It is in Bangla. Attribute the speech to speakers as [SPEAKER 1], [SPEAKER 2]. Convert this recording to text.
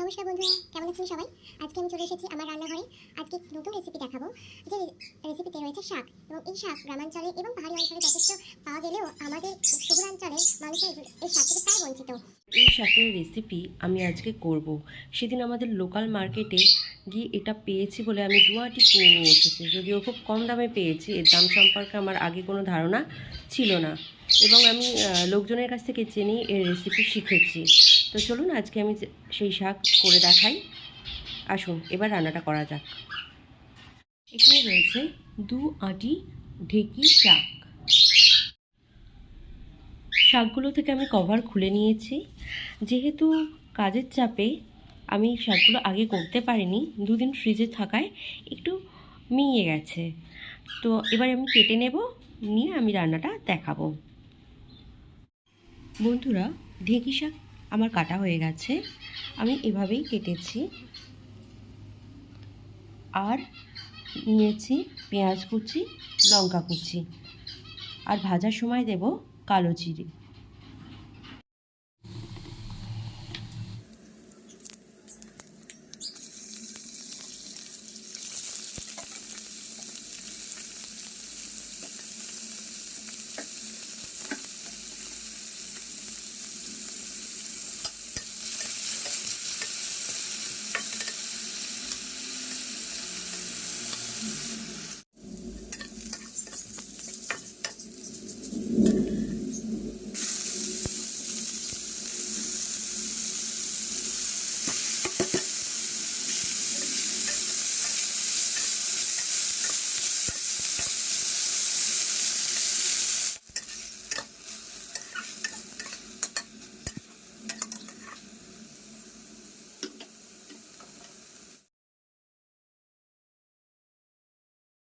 [SPEAKER 1] নমস্কার বন্ধুরা, কেমন আছেন সবাই? আজকে আমি চলে এসেছি আমার রান্নাঘরে। আজকে নতুন রেসিপি দেখাবো, যে রেসিপিতে রয়েছে শাক। এবং এই শাক গ্রামাঞ্চলে এবং পাহাড়ি অঞ্চলে যথেষ্ট পাওয়া গেলেও আমাদের শহুরাঞ্চলের মানুষের এই শাক থেকে প্রায় বঞ্চিত।
[SPEAKER 2] এই শাকের রেসিপি আমি আজকে করব। সেদিন আমাদের লোকাল মার্কেটে গিয়ে এটা পেয়েছি বলে আমি 2 আঁটি কিনে নিয়ে এসেছি। যদিও খুব কম দামে পেয়েছি, এর দাম সম্পর্কে আমার আগে কোনো ধারণা ছিল না, এবং আমি লোকজনের কাছ থেকে জেনেই এর রেসিপি শিখেছি। তো চলুন আজকে আমি সেই শাক করে দেখাই। আসুন এবার রান্নাটা করা যাক। এখানে রয়েছে 2 আঁটি ঢেঁকি শাক। শাকগুলো থেকে আমি কভার খুলে নিয়েছি। যেহেতু কাজের চাপে আমি শাকগুলো আগে করতে পারিনি, 2 দিন ফ্রিজে থাকায় একটু মিইয়ে গেছে। তো এবার আমি কেটে নেব, নিয়ে আমি রান্নাটা দেখাবো। বন্ধুরা, ঢেঁকি শাক আমার কাটা হয়ে গেছে। আমি এভাবেই কেটেছি। আর নিয়েছি পেঁয়াজ কুচি, লঙ্কা কুচি, আর ভাজার সময় দেব কালো জিরে।